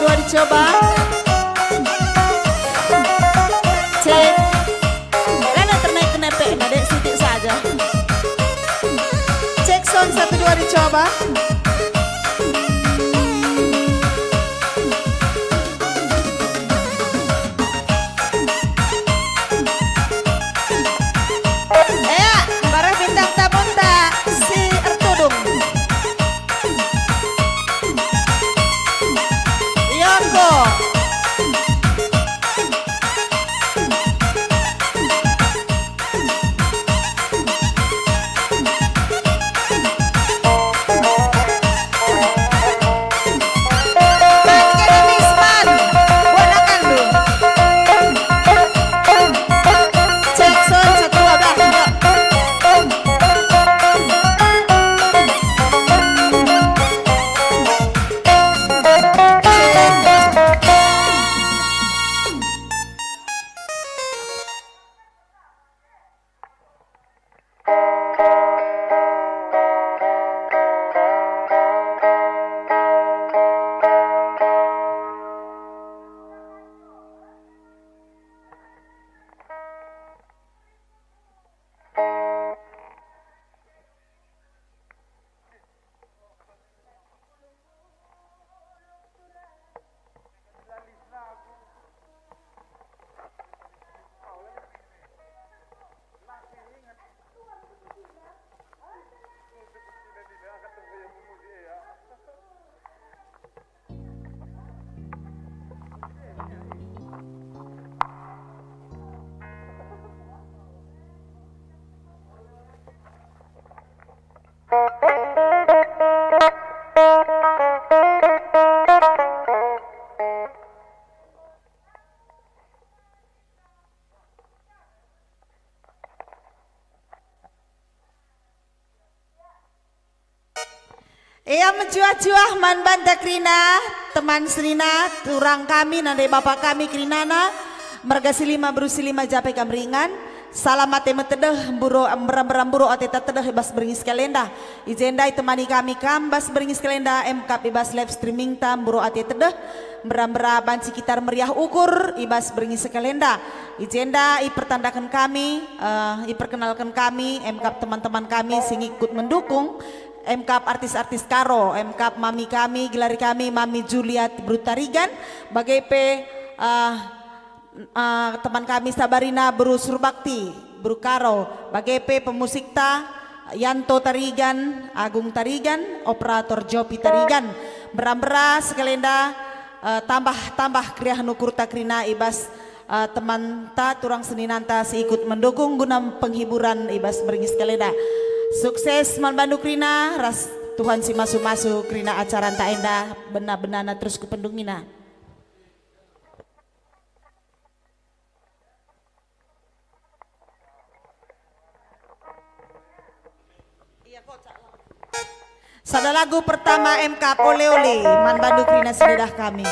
dua dicoba. Cek. Karena ternaik kenepe, nadek sidik saja. Cek sound satu dua dicoba. Ia mencuah-cuah man banta krina teman serina turang kami nandai bapak kami krinana marga silima berusilima jape kamringan salamate metedeh buru meram-buru ateta tedeh bas beringis kalenda ijendai temani kami bas beringis kalenda MK ibas live streaming tam buru ate tedeh meram-bera banci kitar meriah ukur ibas beringis kalenda ijenda pertandakan kami perkenalkan kami MK teman-teman kami sing ikut mendukung MK artis-artis Karo, MK mami kami, gelari kami Mami Juliet Brutarigan, bagai teman kami Sabarina Bru Surbakti, Bru Karo, bagai pemusikta Yanto Tarigan, Agung Tarigan, operator Jopi Tarigan, beram-beras sekelenda tambah kriah nukurta krina ibas teman ta turang seninanta si ikut mendukung guna penghiburan ibas beringis kalenda. Sukses manbandu krina ras Tuhan si masu-masu krina acara tak endah benar-benar terus kupendungina. Sada lagu pertama MK Ole-ole manbandu krina sededah kami.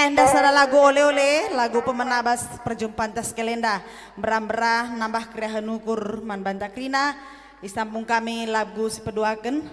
Enda sada lagu oleh-oleh, lagu pemenabas perjumpaan tas kelenda. Berambra nambah kriya hanukur man bantakrina. Isampung kami lagu sipeduaken.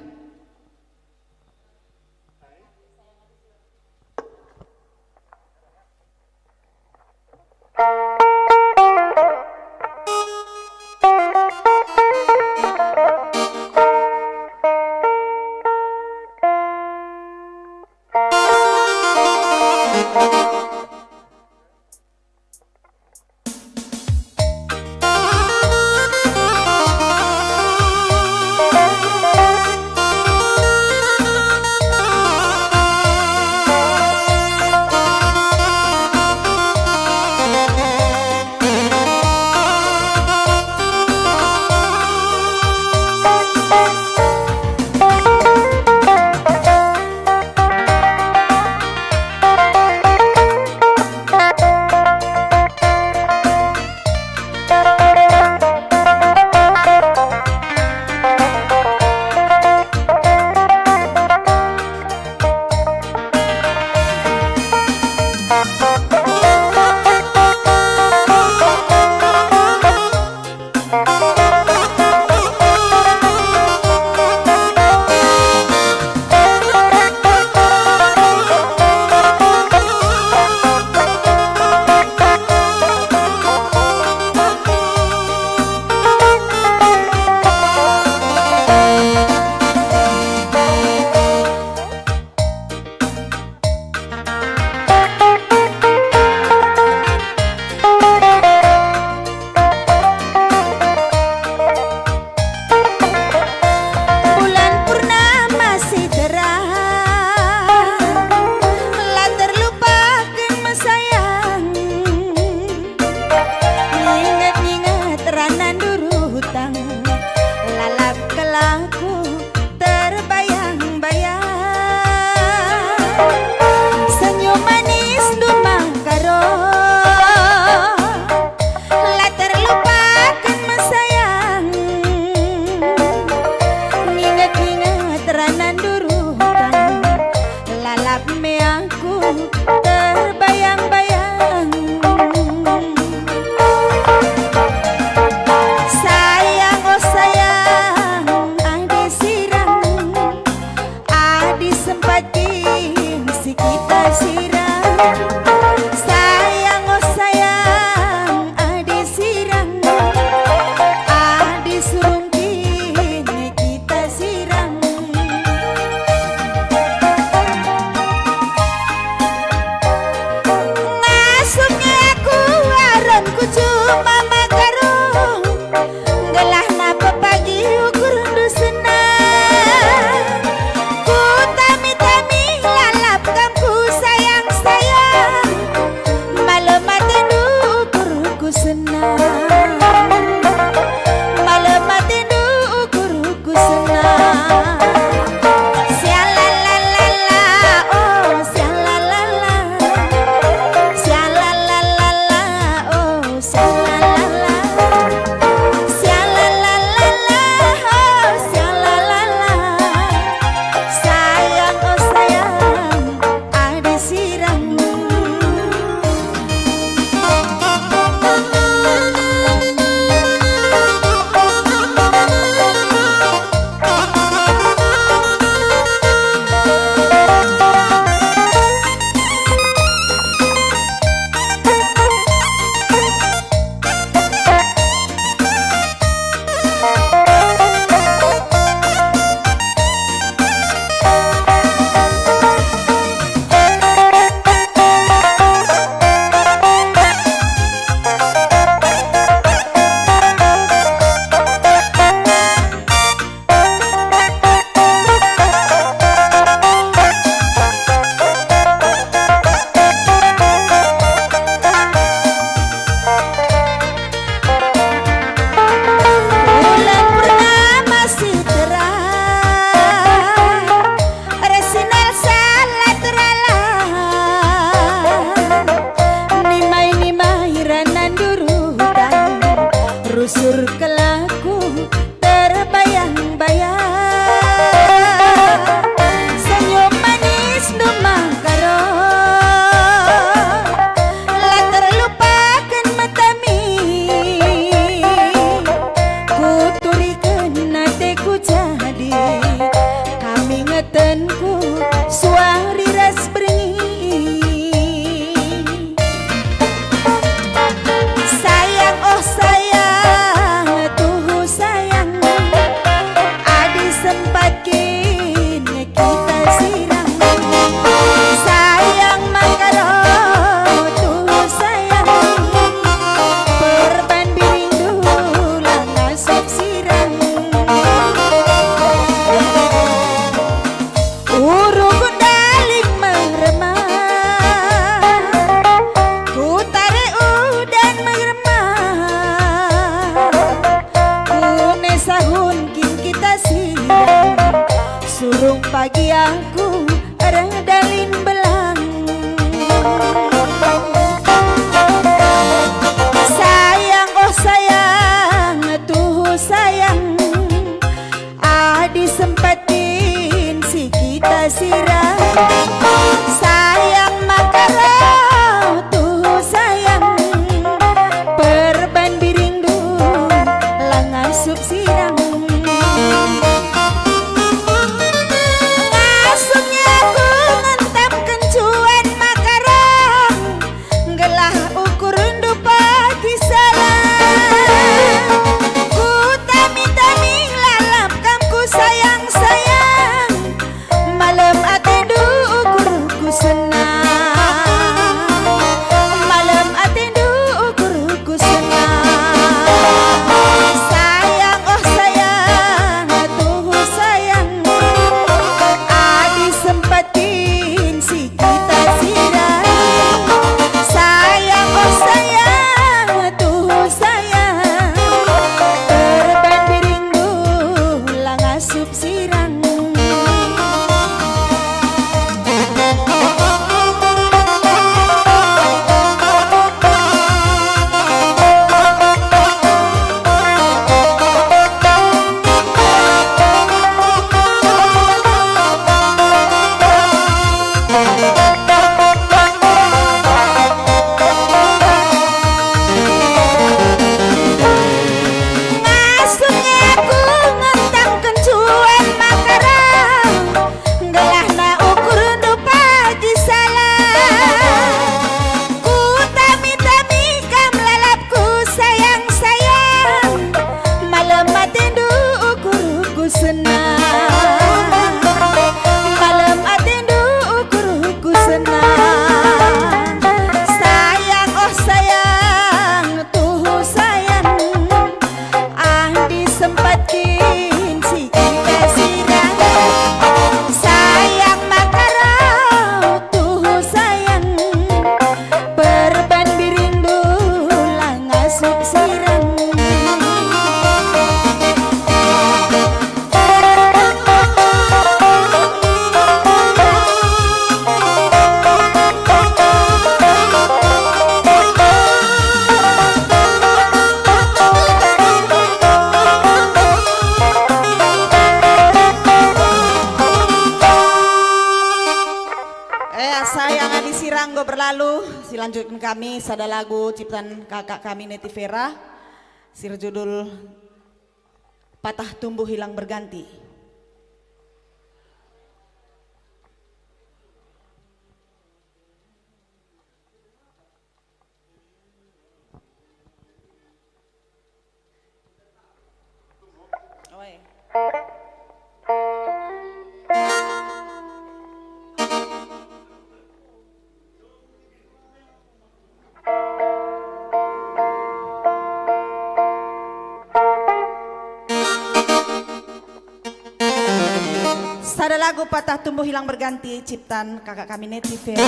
berlalu, silanjutkan kami sada lagu ciptaan kakak kami Neti Vera, judul Patah Tumbuh Hilang Berganti. Sada lagu Patah Tumbuh Hilang Berganti ciptaan kakak kami Neti Vera.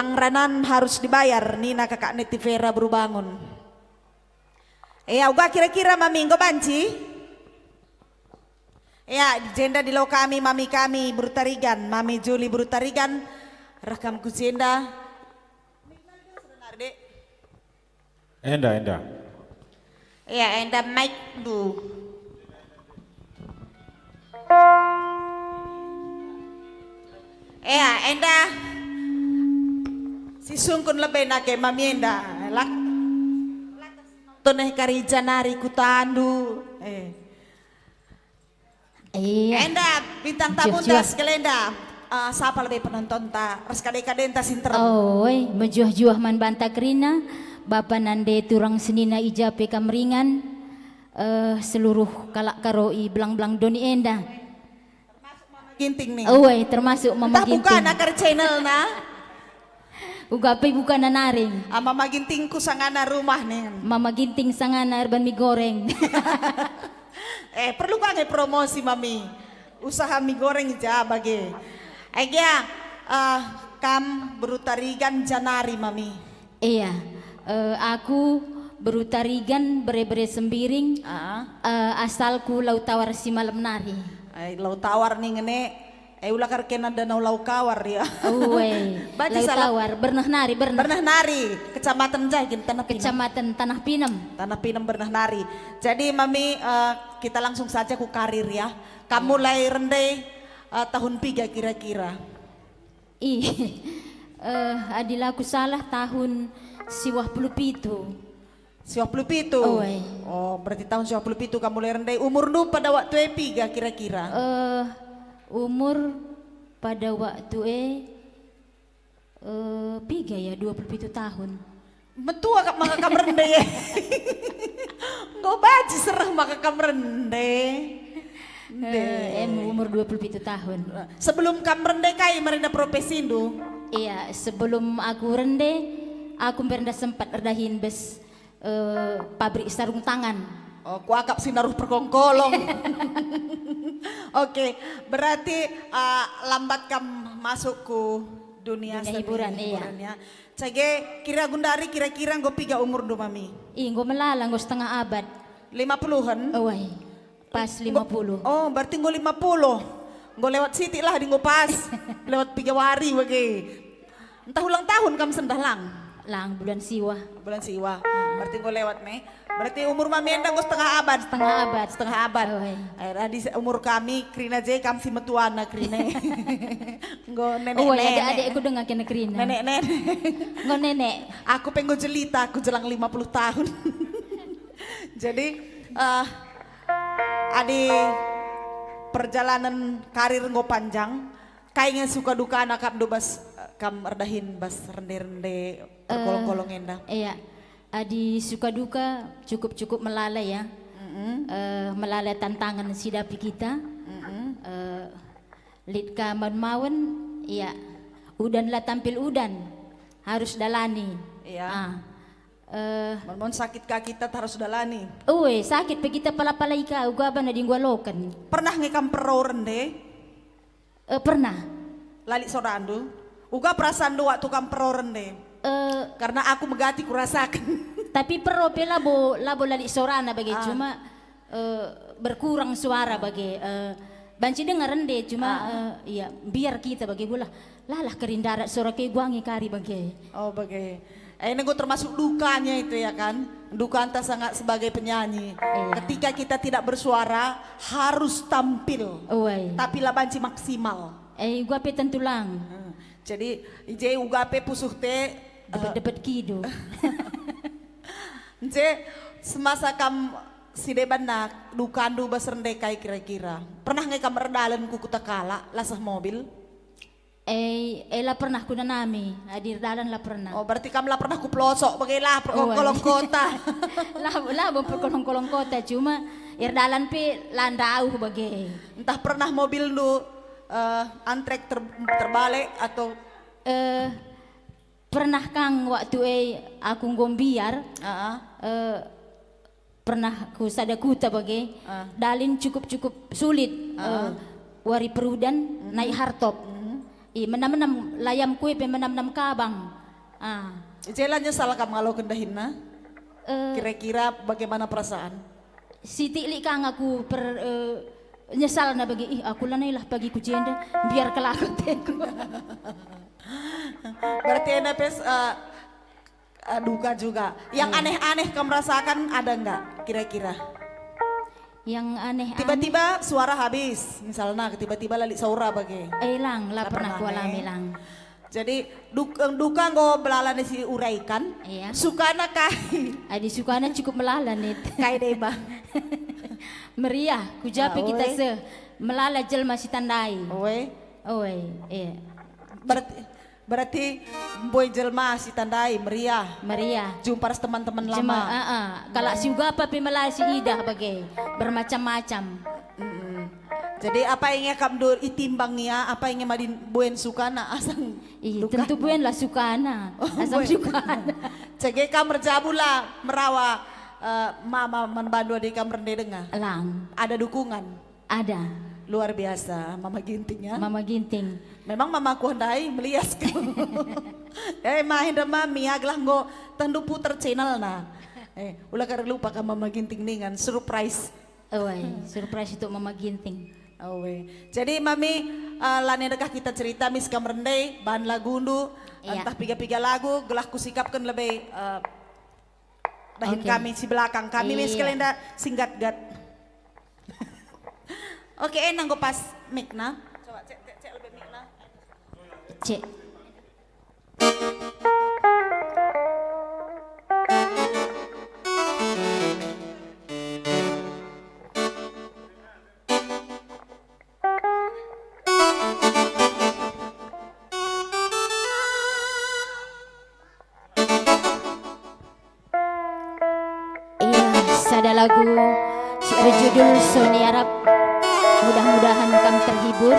utang ranan harus dibayar. Nina kakak Neti Vera baru bangun. Uga kira-kira mami engko banci? Jenda di lo kami, mami kami Brutarigan, mami Juli Brutarigan, rekamku jenda. Enda. Enda mic du. Enda si sungkun lebih nake mami Enda lak toneh kari janari kutandu Enda bintang tamu tas kelenda siapa lebih penonton ta reskade-kade ta sinter mejuah-juah man banta kerina Bapa nande turang senina ijape kamringan seluruh kalak karoi belang-belang doni Enda ginting nih. Termasuk Mama Ginting. Bukan akar channel na. Ugape bukan naring. Mama Ginting ku sangana rumah nih. Mama Ginting sangana urban mie goreng. Perlu kan promosi mami. Usaha mie goreng aja bagi. Kam Brutarigan Janari mami. Iya. Aku Brutarigan bere-bere sembiring. Asalku Laut Tawar si malam nari. Lau tawar nih ngene ulah karkena danau lau kawar ya. Laut Tawar bernah nari kecamatan Jagin Kecamatan Tanah Pinem bernah nari. Jadi mami kita langsung saja ku karir ya. Kamu mulai rendai tahun 3 kira-kira. Adila aku salah tahun siwah puluh pitu. Berarti tahun 97 kamu mulai rendai. Umur lu pada waktu piga kira-kira? Umur pada waktu piga ya 27 tahun. Metua maka kamu rendai ya. Nggak baji serah maka kamu rendai. Umur 27 tahun. Sebelum kamu rendai kai merenda profesi itu? Iya, sebelum aku rendai aku pernah sempat rendahin bes pabrik sarung tangan. Kuakap sinaruh perkongkolong. Oke, berarti lambat kam masuk ke dunia hiburan ya. Cage kira gundari kira-kira nggo piga umur do mami? Nggo melala nggo setengah abad. 50-an? Pas 50. Berarti nggo 50. Nggo lewat siti lah di nggo pas. Lewat 3 hari bagi. Entah ulang tahun kam sendah lang. Bulan siwa. Berarti gue lewat nih. Berarti umur mami Enda gue setengah abad. Di umur kami Krina J kam si metuana Krina. Gue nenek. Adik aku dengar kena Krina. Nenek. Gue nenek. Aku pengen jelita, aku jelang 50 tahun. Jadi perjalanan karir gue panjang. Kayaknya suka duka anak kam bas kam erdahin bas rende-rende berkolong-kolong Enda. Iya. Adi suka duka cukup melala ya. Melala tantangan sidapi kita. Litka mawen iya. Udanlah tampil udan. Harus dalani. Iya. Mon sakit kaki kita harus dalani. Sakit pe kita pala-pala ika uga ba na dingwa lokan. Pernah ngekam perau rende? Pernah. Lali sorandu. Uga perasaan do waktu kam perau rende. Karena aku megati kurasakan. Tapi perro pe labo lali sorana bagi cuma berkurang suara bagi banci dengar rende cuma iya biar kita bagi gula lalah kerindarat suara ke guangi kari bagi. Bagi. Ini gue termasuk dukanya itu ya kan. Duka anta sangat sebagai penyanyi. Ketika kita tidak bersuara harus tampil. Tapi lah banci maksimal. Gua pe tentu lang. Jadi ije ugape pusuh te dapat kido. Je semasa kam si deban nak dukandu basrende kai kira-kira. Pernah ngekam redalan ku kutakala lasah mobil? Lah pernah kuna nami, hadir dalan lah pernah. Berarti kam lah pernah ku pelosok bagailah perkolong kota. lah perkolong kota cuma irdalan pe landau bagai. Entah pernah mobil lu antrek terbalik atau pernah kang waktu aku ngombiar pernah ku sada kuta bagai dalin cukup sulit wari perudan naik hartop menam-menam layam kue pe menam-menam kabang. Jalannya salah kamu kalau kendahinna. Kira-kira bagaimana perasaan? Siti li kang aku nyesal na bagi aku lanai lah bagi ku jenda biar kelakon teku. Berarti NPS duka juga. Yang aneh-aneh kamu rasakan ada nggak kira-kira? Yang aneh tiba-tiba suara habis misalnya tiba-tiba lali saura bagi lang lah pernah ku alami lang. Jadi duka ngo belalan si uraikan sukana kai adi sukana cukup melalan nih kai deba meriah ku jape kita melala jel masih tandai berarti boy jelma si tandai meriah jumpa teman-teman lama kalau juga apa melala si idah bagai bermacam-macam. Jadi apa yang kamu itimbangnya apa yang madin buen sukana asang tentu buen lah sukana asam sukana cege kamu jabula merawa mama manbandu di kamar dengar lang ada dukungan ada luar biasa mama ginting ya mama ginting memang mama ku handai melias mahinda mami aglah ngo tendu puter channel na ulah kada lupa ka mama ginting ningan surprise surprise itu mama ginting. Jadi mami lani dekah kita cerita mis kamrendai bahan lagundu entah piga-piga lagu gelah kusikapkan lebih dahin kami si belakang kami mis kalenda singkat gat. Oke nanggo pas mic na. Coba cek lebih mic na. Cek. Ada lagu berjudul Sony Arab, mudah-mudahan kamu terhibur.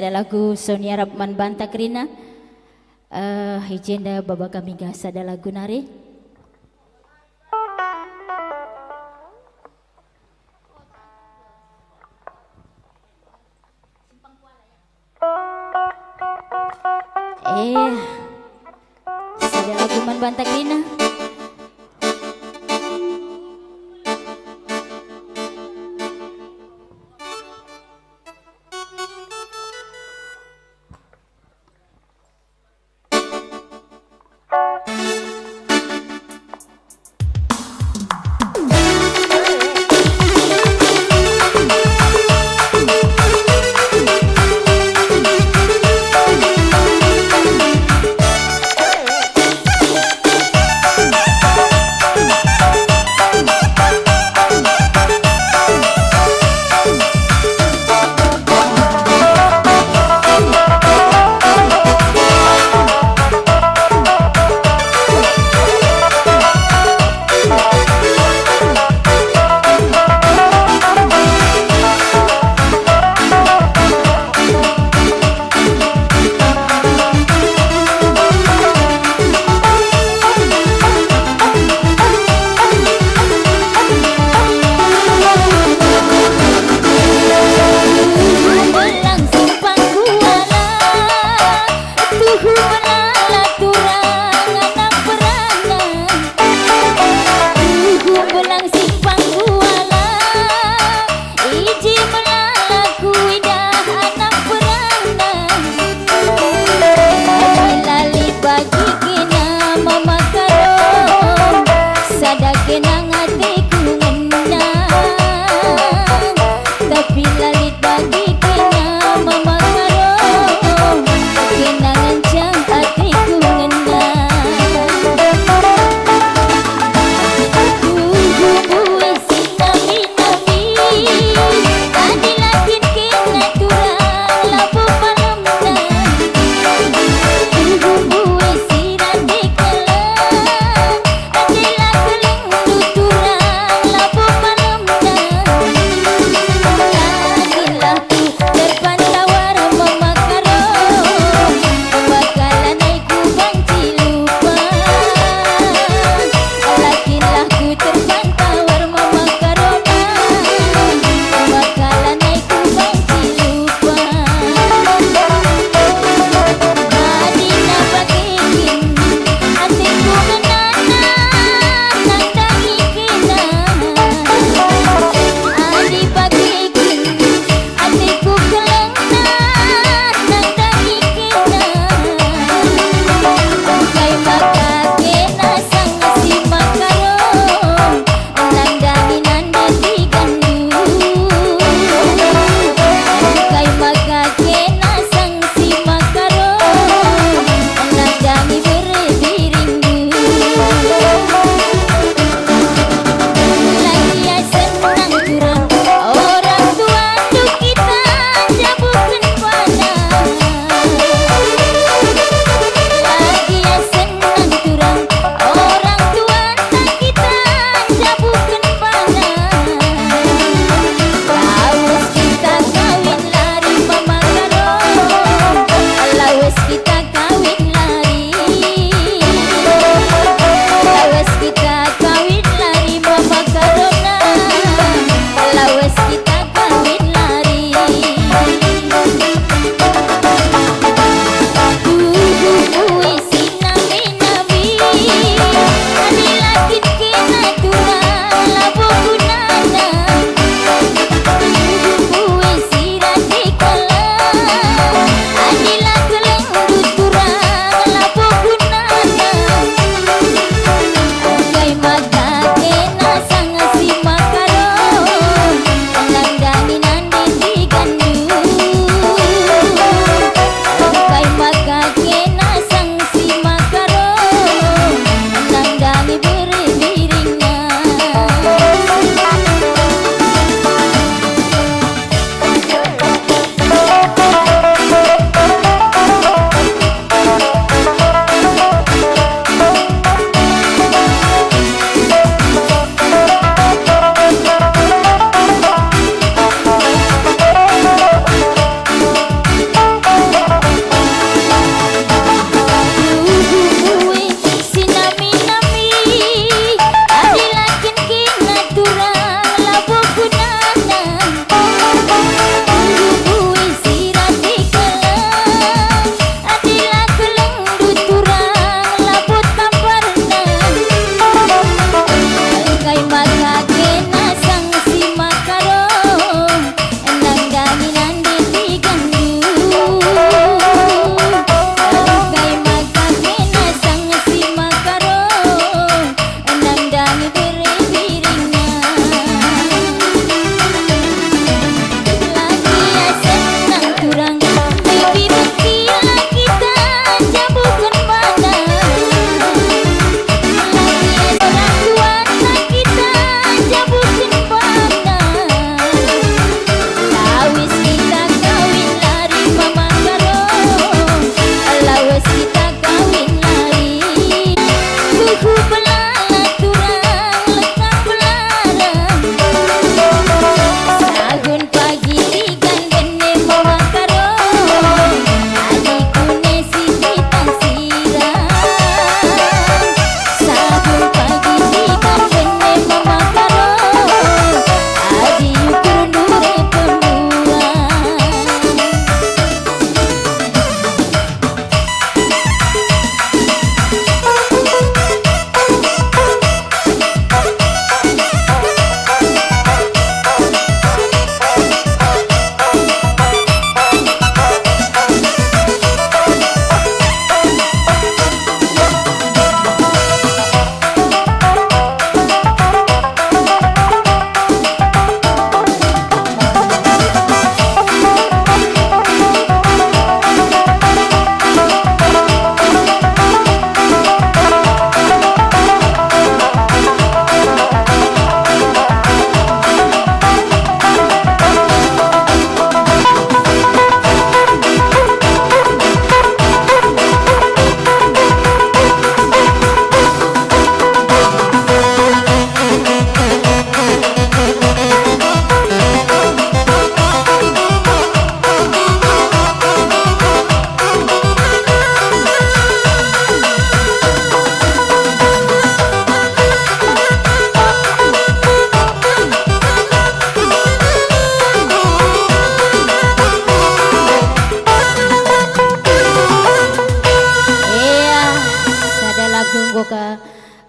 sada lagu Sonia Rapman Bantak Rina. Hijenda baba kami ga sada lagu nari. Sada lagu Man Bantak Rina.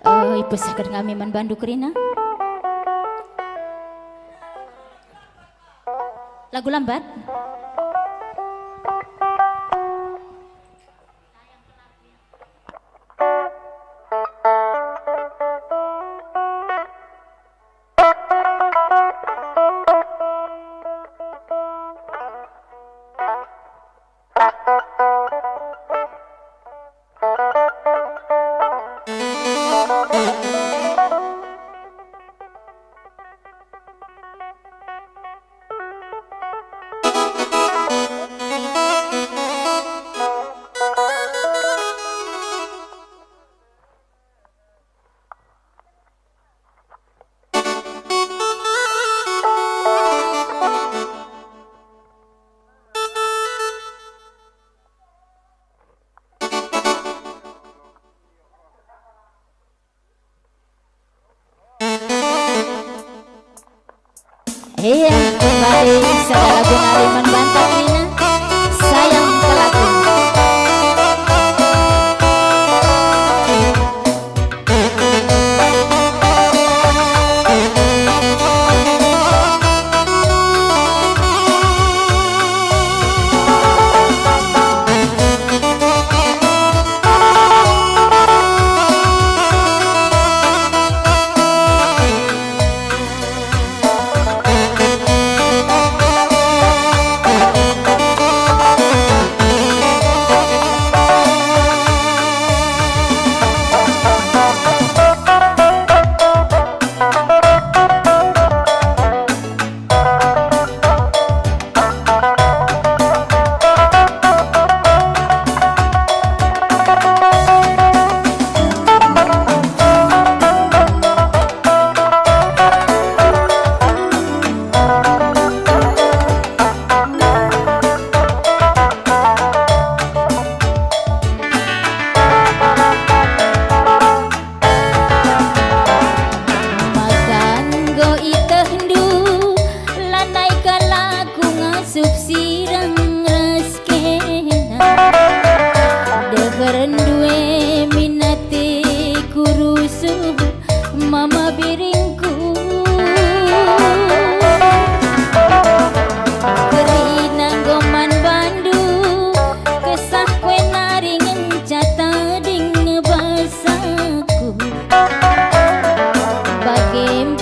Ipesakan kami man bandu kerina lagu lambat. Iya, kembali segala lagu Nariman Bantak Nina sayang ke lagu.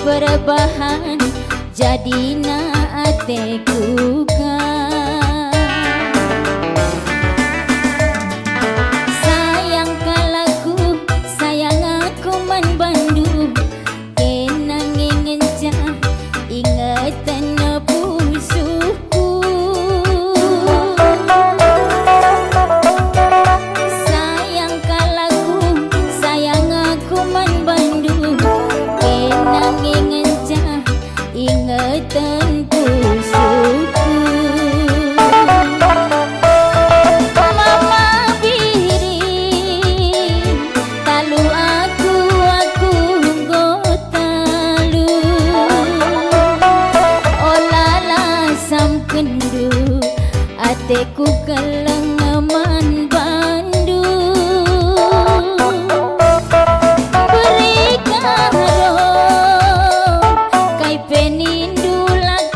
Perubahan jadi na ateku kan sayang kalaku sayang aku man bandu kenang ingin cah ingatan na pusuku sayang kalaku sayang aku man bandu kenang ingin ingatan pusuku mama biri talu aku gotalu olala sam kendu ateku kelengaman bandu penindu lagu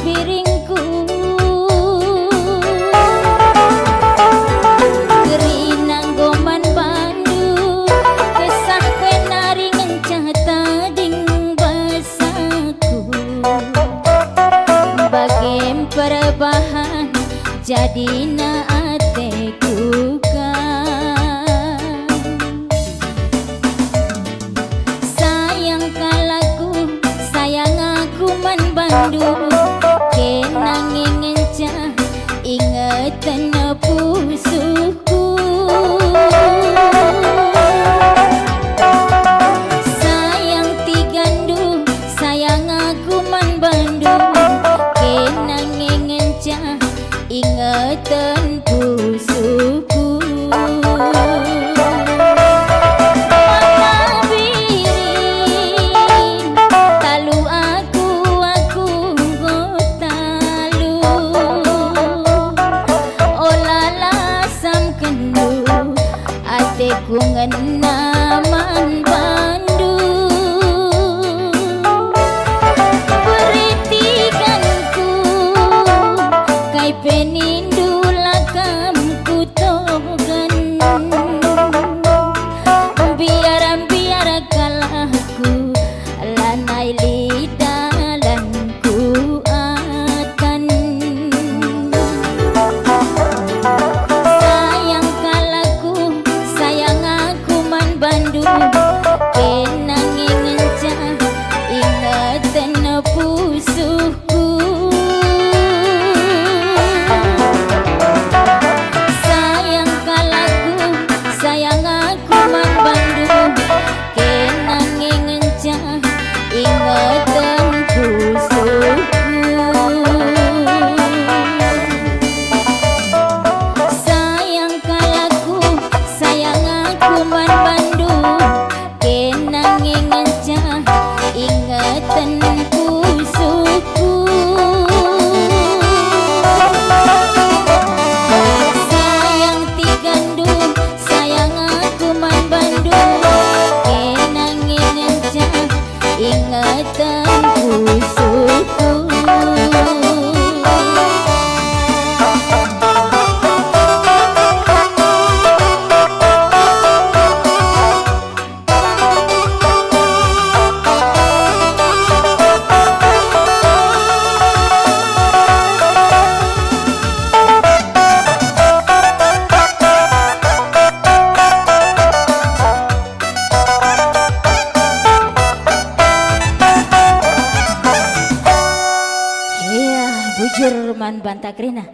biringku gerinang goman bandu kesah kue nari ngencah tading basaku bagem perubahan jadi naateku kan sayang kalaku sayang aku man bandu kenang ngencah ingetan pusuku sayang tigandu sayang aku man bandu kenang ngencah ingetan pusuku mama biring talu aku go talu olala sam kendu ateku ngenaman bandu beritikanku kai penindu lakam kutogan biar kalahku lanai lidalanku akan sayang kalaku sayang aku man bandu kenang ngencah ingatan pusuku sayang kalaku sayang aku man bandu kenang ngencah ingatan pusuku sayang kalaku sayang aku man bandu kenang ngencah ingatan pusuku sayang tigandu sayang aku man bandu kenang ngencah ingatan pusuku iya bujur man bantakrina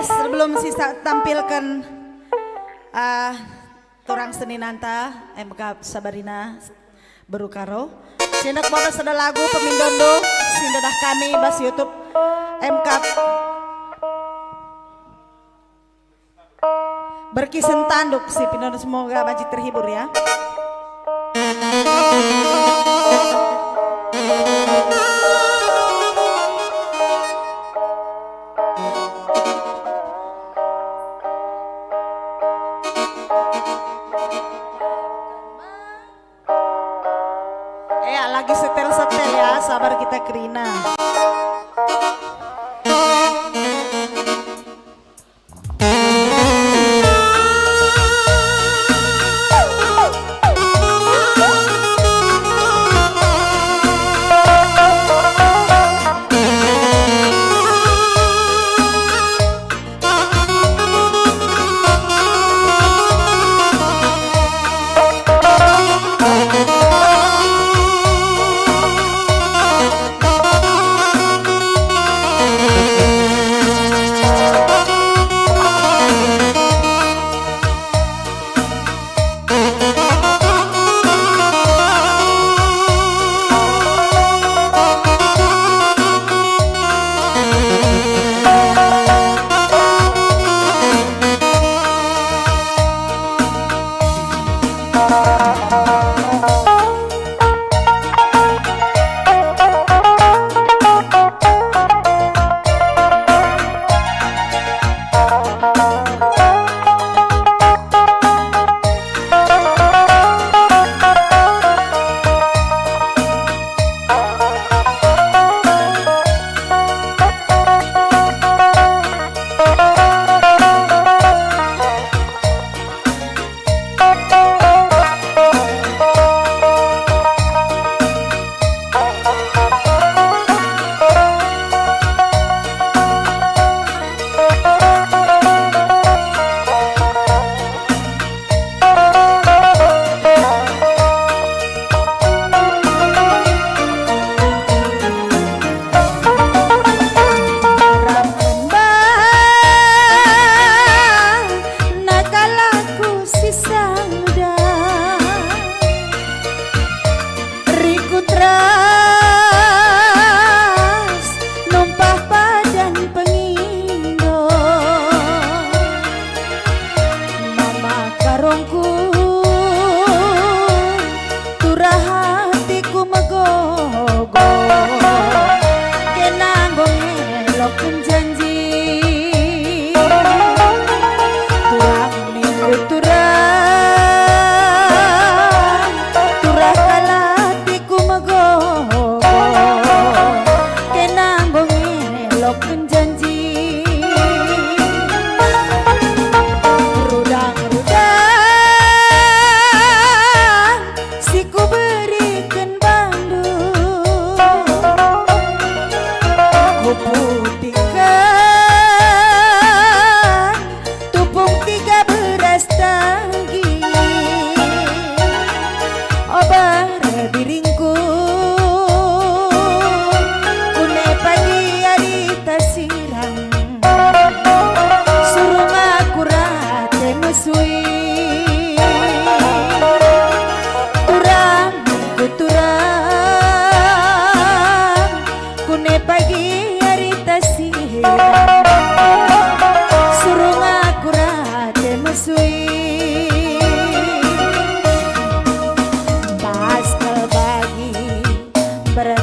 sebelum sisa tampilkan turang seni nanta MK Sabarina Berukaro sindak bodo sada lagu pemindondo sindadah kami bas YouTube MK berkisen tanduk si pindondo semoga majid terhibur ya. Lagi setel-setel ya, sabar kita Krina.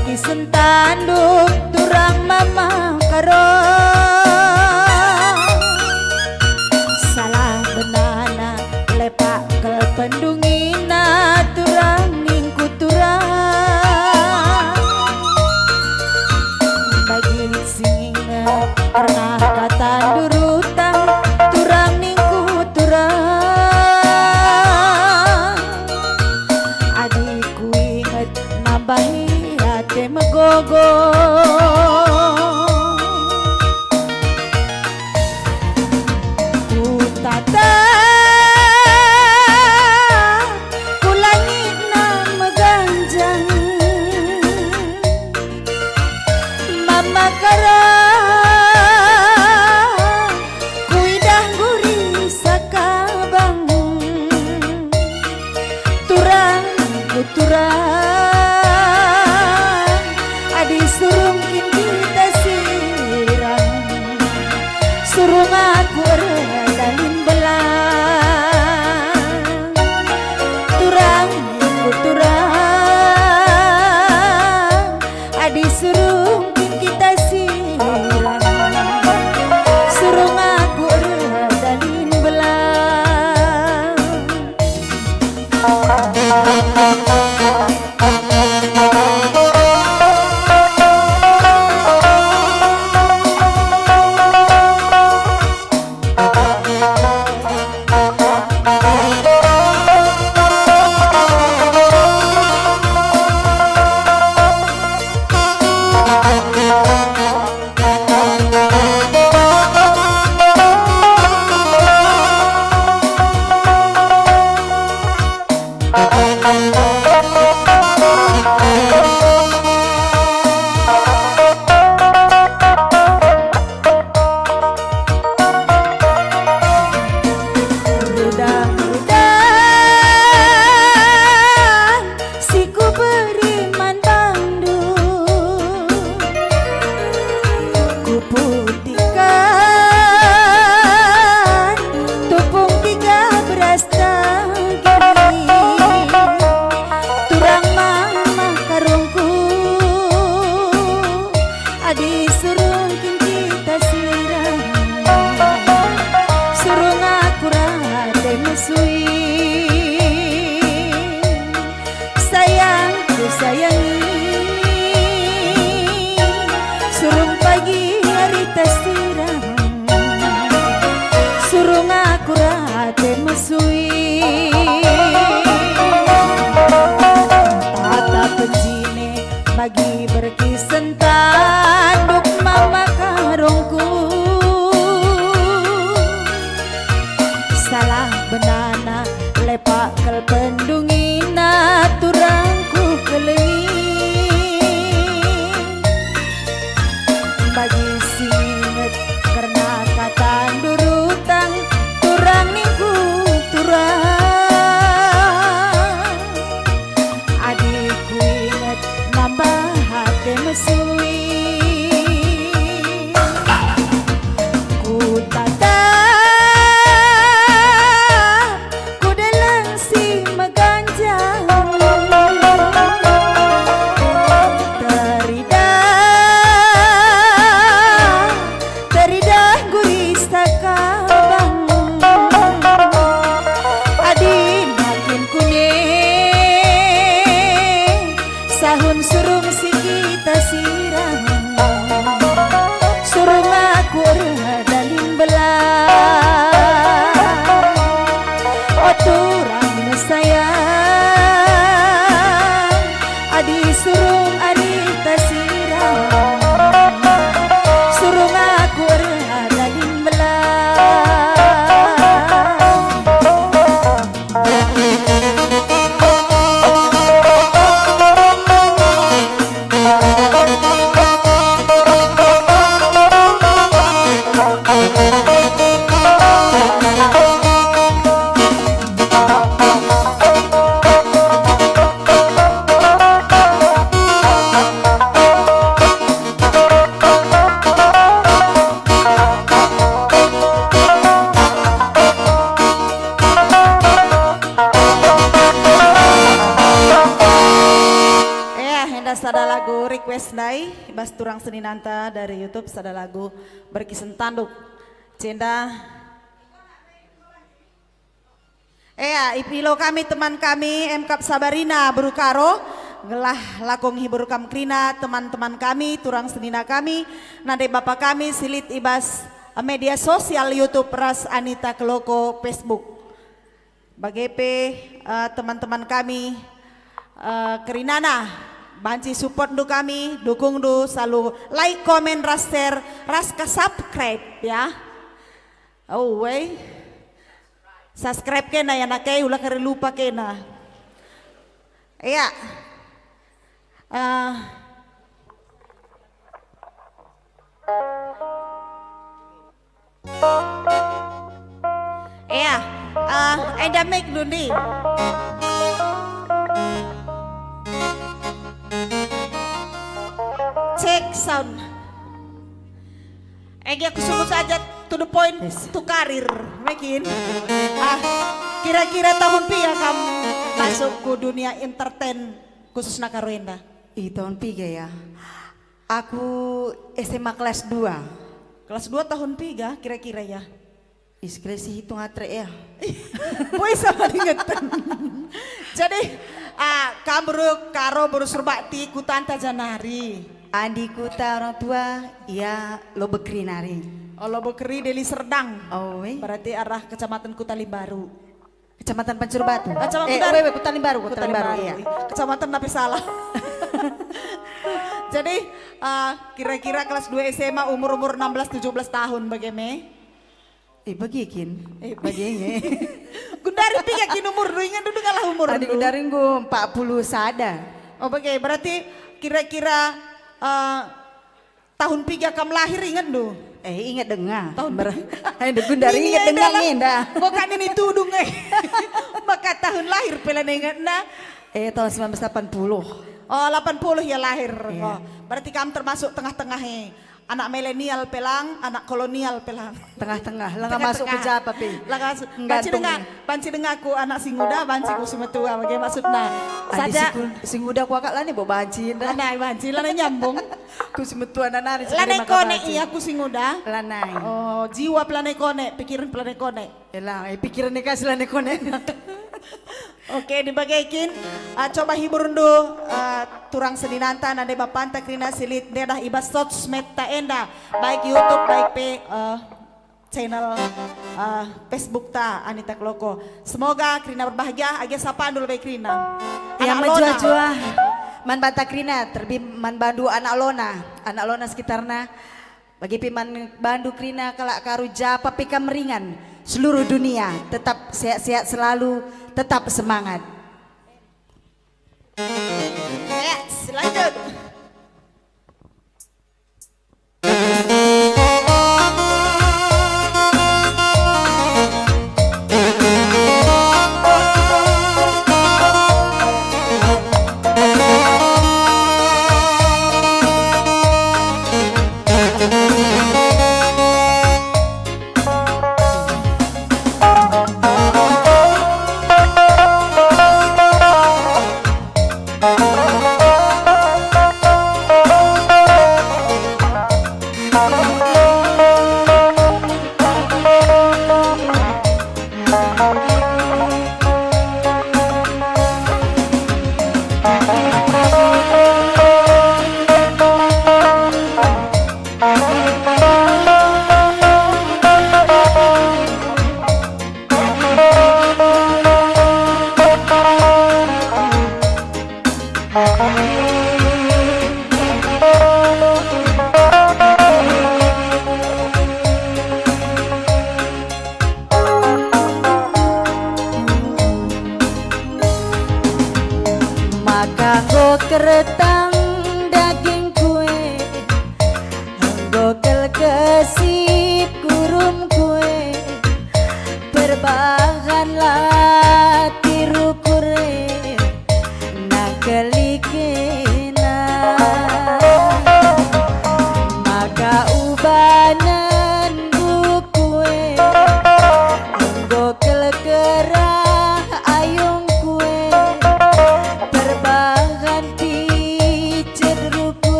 berkisen tanduk turang mama karo salah benana lepak ke pendungina turang ningku turang bagi singa pernah kata durutan turang ningku turang adikku inget nambahi hati megogo ku tata ku langit na meganjang mama kara ku idah guri sakabang turang ku turang adi surung kita sirang surung aku redalin belang turang ku turang adi surung kita sirang surung aku redalin belang Mudah-mudahan si ku beriman bandung ku putihkan tupung 13 tagi turang mama karungku adi surungkin kita sirang surung aku rate mesui sayangku sayangi surung pagi hari sirang surung aku rate mesui tata penjine bagi berkisen tanduk mama karungku salah benana lepak kel pendungina turangku kelengi bagi singet karena kata durutang turang ningku turang adikku inget nambah hati mesui ku tata ku dalang si meganjang teridah guri sakabang adi makin kuning sahun surung si kita sirang request nai bas turang seninanta dari YouTube sada lagu berkisen tanduk cenda ipilo kami teman kami Mkap Sabarina Berukaro ngelah lakong hibur kam krina teman-teman kami turang senina kami nade bapak kami silit ibas media sosial YouTube ras Anita Keloko Facebook bagepe teman-teman kami kerinana banci support du kami, dukung du, selalu like, comment, ras share, ras ka subscribe ya. Oh wey, subscribe kena ya nak ulah kari lupa kena. Iya, ada make du nih. Cek sound. Aku suruh saja to the point to karir, makin. Kira-kira tahun pia kamu masuk ke dunia entertain khususnya Karuenda? Tahun 3 ya. Aku SMA kelas 2. Kelas 2 tahun 3 kira-kira ya. Iskresi hitung atre ya. Boy sama ingetan. Jadi kamu karo baru surbakti ku tanta Janari. Adiku ta orang tua ya lo bekri nari. Oh lo bekri Deli Serdang. Oh berarti arah kecamatan Kutali Baru. Kecamatan Pancur Batu. Kutali Baru. Kutali Baru iya. Kecamatan tapi salah. Jadi kira-kira kelas 2 SMA umur 16-17 tahun bagaimana? Bagikin. Baginya. Gundari pigakin umur dulu ingat dulu ngalah umur dulu. Adik gundari gue 40 sada. Oh bagaimana? Berarti kira-kira tahun 3 kamu lahir ingat dulu? Ingat dengar. Tahun Adik gundari ingat dengar ngindah. Bukan ini tudung maka tahun lahir pela ingat na? Tahun 1980. Oh 80 ya lahir. Iya. Oh, berarti kamu termasuk tengah-tengahnya. Anak milenial pelang, anak kolonial pelang. Tengah-tengah, lah nggak masuk ke Japa pi. Banci dengar aku anak sing muda, banci ku sing tua, bagaimana maksudnya? Saja sing muda ku akak lah nih bawa banci dah. Lanai banci, lanai nyambung. Ku sing tua nanari. Lanai kone iya ku sing muda. Lanai. Oh jiwa pelanai kone, pikiran pelanai kone. Elah, pikiran nih kasih lanai kone. Oke dibagikin coba hibur dulu turang sedinanta nade bapanta krina silit dedah ibas sosmed ta enda baik YouTube baik channel Facebook ta Anita Keloko. Semoga Krina berbahagia agi sapaan dulu baik Krina. Yang menjua-jua man banta Krina terbi man bandu anak lona sekitarna bagi piman bandu Krina kalak karu Japa pika meringan seluruh dunia tetap sehat-sehat selalu tetap semangat. Yes, lanjut.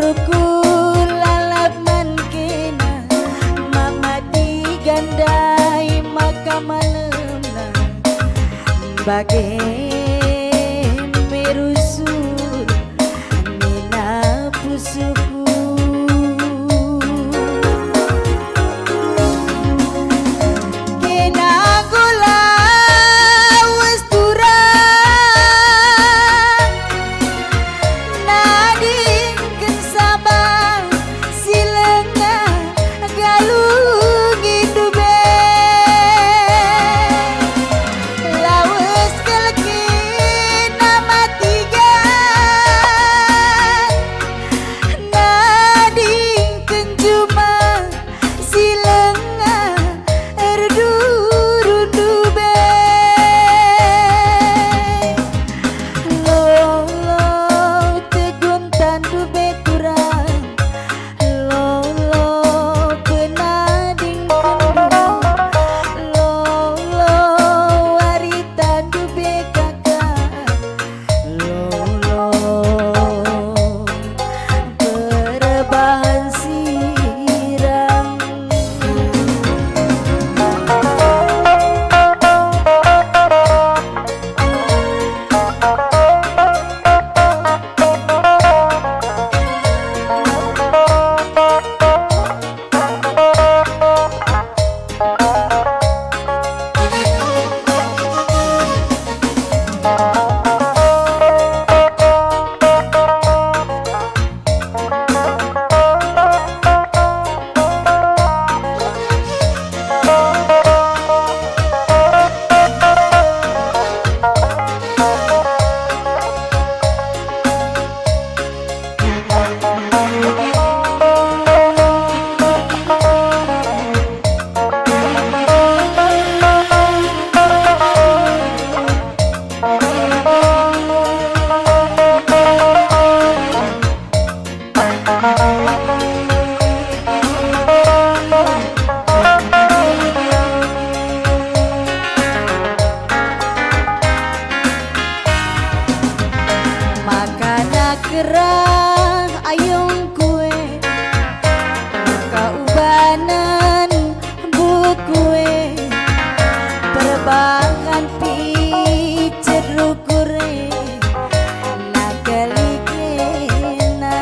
buruku lalap man kena mama digandai maka malemna bagai merusur nina pusuku kena gula westura nading sabang silenga galung hidube lawas kelki nama tiga nading kenjuma silenga erdurundube lolo tegun tandu beturang lolo penading kendu lolo wari tandu bekaka lolo perebahan sirang makana kerah ayung kue kaubanan bukue perbangan picer rukure nagalikena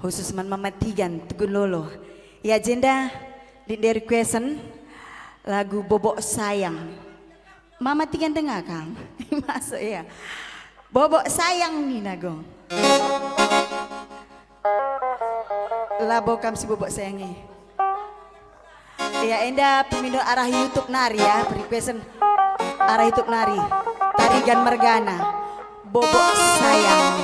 khusus man mamatigan Tugun Lolo. Ya agenda di requestan lagu Bobok Sayang. Mamatigan tengah Kang. Masuk ya. Bobok Sayang nih nagong. Labo kam si Bobok Sayang nih. Ya enda pemindu arah YouTube nari ya, requestan arah YouTube nari. Tarigan Mergana. Bobok Sayang.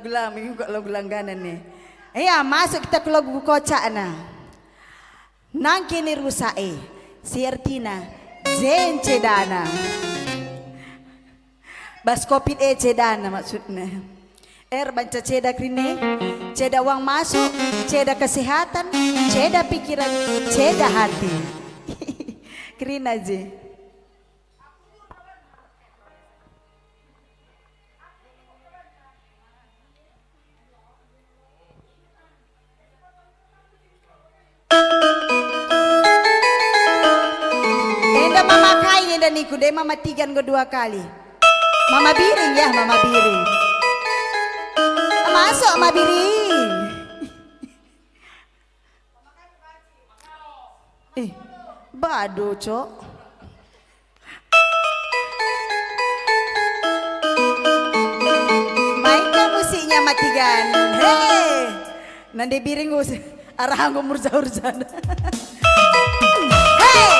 lagu langganan nih. Iya, masuk kita ke lagu kocak na. Nang kini rusae, si Ertina, zen cedana. Bas kopit cedana maksudnya. Banca ceda krine, ceda uang masuk, ceda kesehatan, ceda pikiran, ceda hati. Krina aja. Enda mama kain enda niku deh mama tigan kedua kali. Mama biring ya, mama biring. Masuk mama biring. Bado cok. Mainkan musiknya matigan. Hei, nanti biring gus arah anggo murza-urzana. Hei.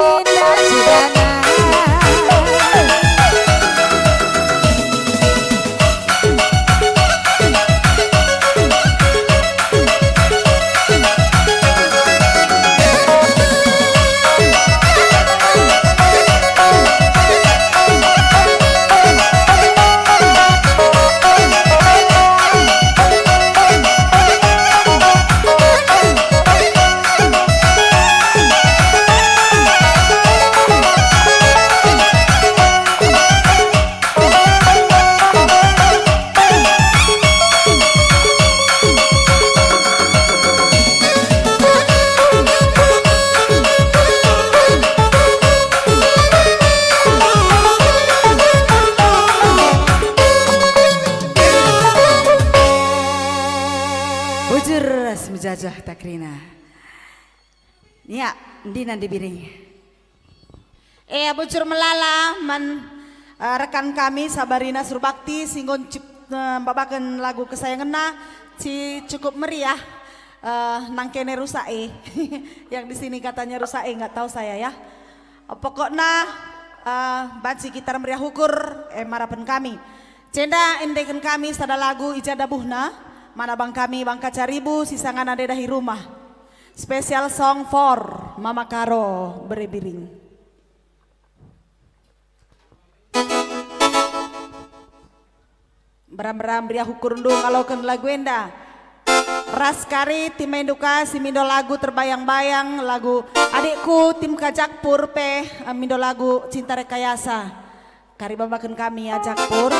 cinta cidangan. Bujur semujajah takrina. Nia, ndi nanti biring. Bujur melala rekan kami Sabarina Surbakti singgon babakan lagu kesayangan ci cukup meriah nangkene rusae yang di sini katanya rusae nggak tahu saya ya. Pokoknya banci gitar meriah hukur marapen kami. Cenda endeken kami sada lagu ijadah buhna. Mana bang kami bang Kacaribu sisangan ade dahi rumah. Special song for Mama Karo Berebiring. Beram-beram beriah hukurundung aloken lagu enda. Raskari tim Menduka si mindo lagu terbayang-bayang lagu adikku tim Kajakpur pe mindo lagu Cinta Rekayasa. Kari babaken kami ya Jakpur.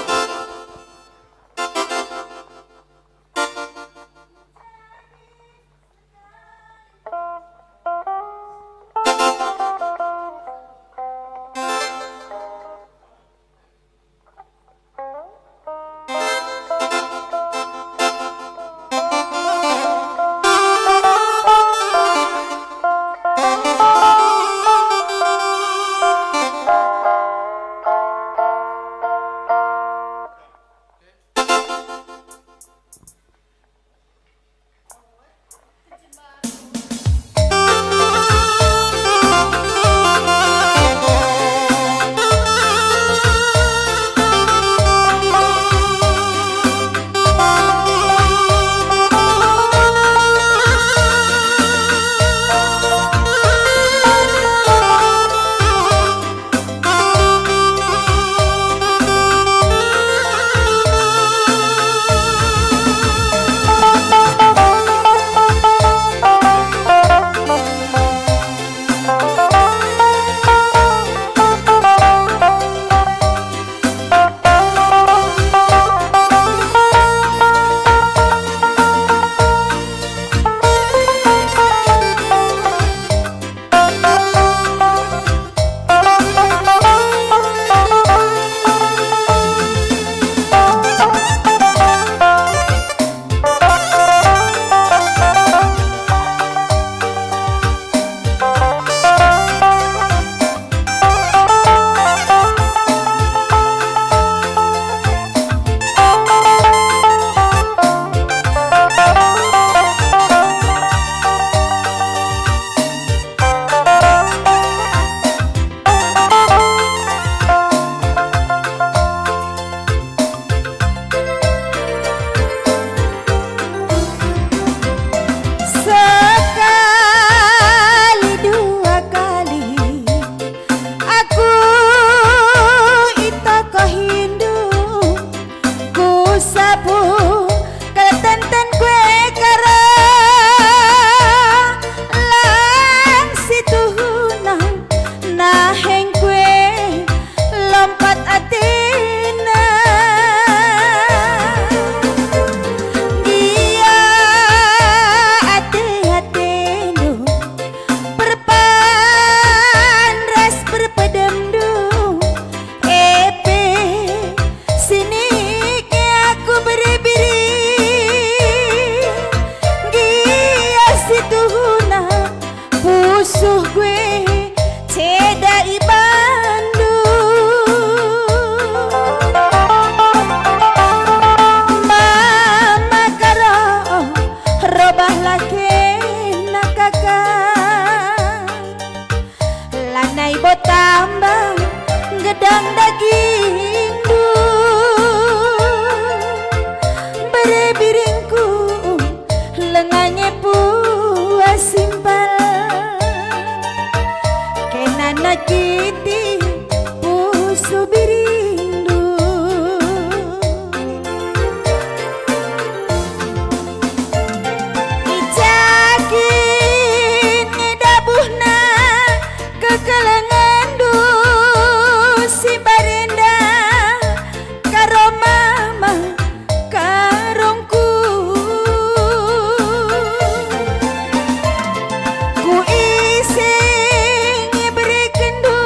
nai botamba gedang daging du berebiringku lengannya puas simpal kenana kiti pusu birindu ijakin ngedabuhna kekelengan du si barenda karo mama karongku ku ising berikan du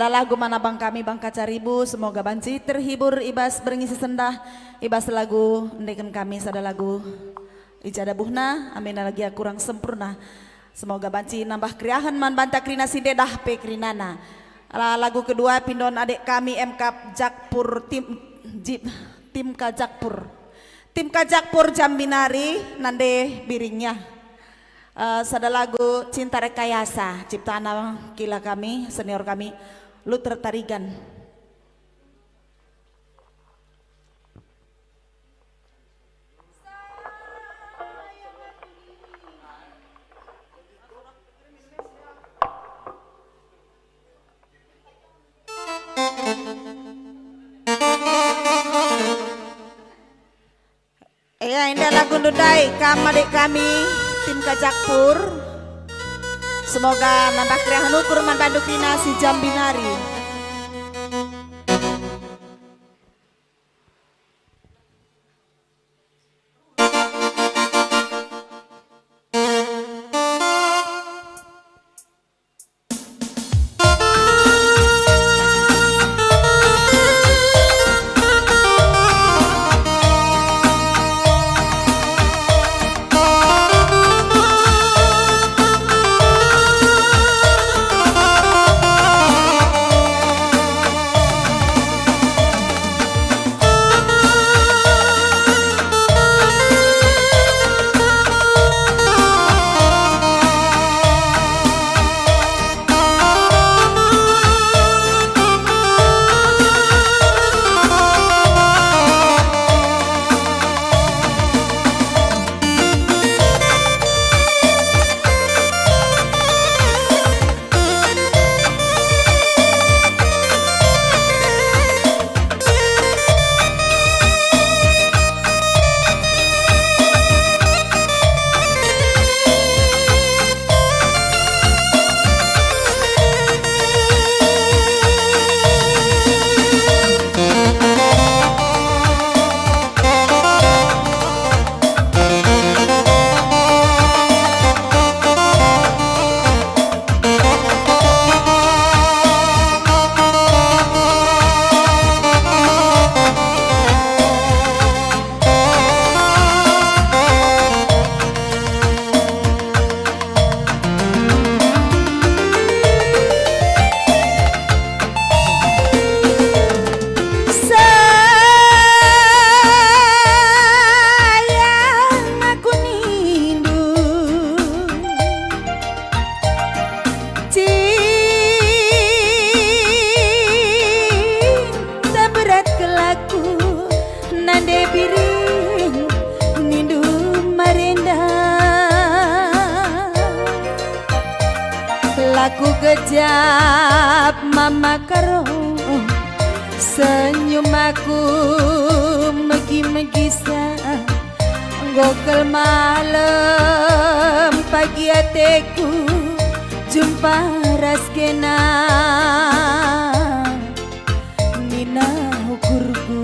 sada lagu mana bang kami bang Kacaribu, semoga banci terhibur ibas berngisi sendah ibas lagu ndekan kami sada lagu ijada buhna amin lagi kurang sempurna. Semoga banci nambah kriahan man banta krina si dedah pe krinana. Lagu kedua pindon adik kami MK Jakpur tim Kajakpur. Tim Kajakpur Jambinari nande biringnya. Sada lagu Cinta Rekayasa ciptaan kila kami senior kami Luther Tarigan. Ya ini lagu Dudai adik kami tim Kajakpur. Semoga nambah kriahan ukur man Bandung Krina si Jambinari. Laku kejap mama karo senyum aku megi-megisa gokel malam pagi ateku jumpa raskena nina ukurku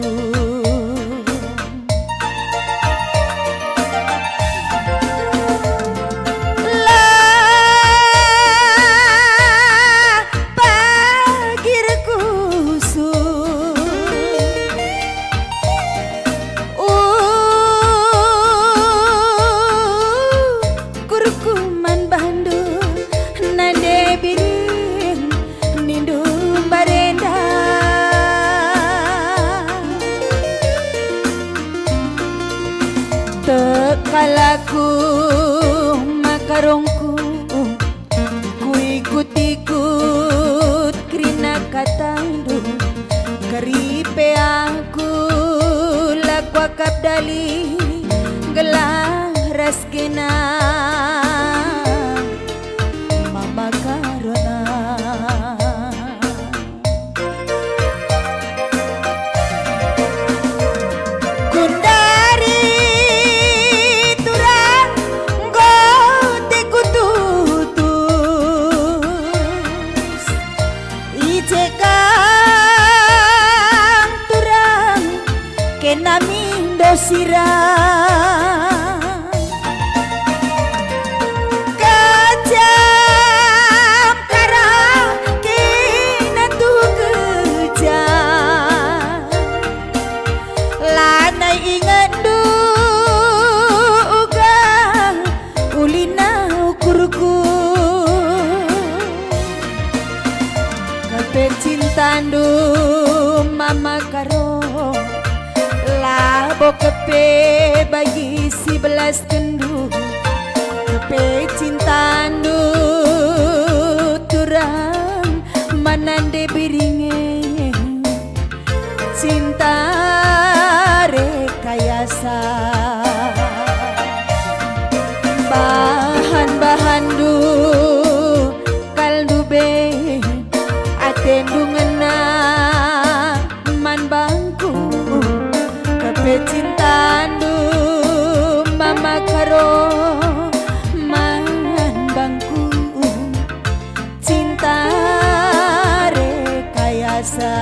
kalaku makarongku ku ikut-ikut krina katandu karipe aku laku akap dali gelah raskena mama karona sirah kajam karang kena tu kepe bagi 11 kendu kepe cintandu turang manande biringe cinta rekayasa bahan-bahan du kaldu be atendu ngena man bangku kepe cintandu mama karo man bangku cinta rekayasa.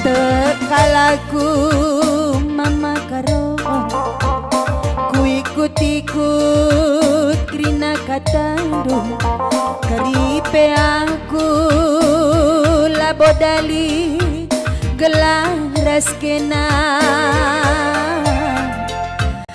Tekalaku mama karo ku ikut-ikut krina katandu karipe aku labodali gelar raskena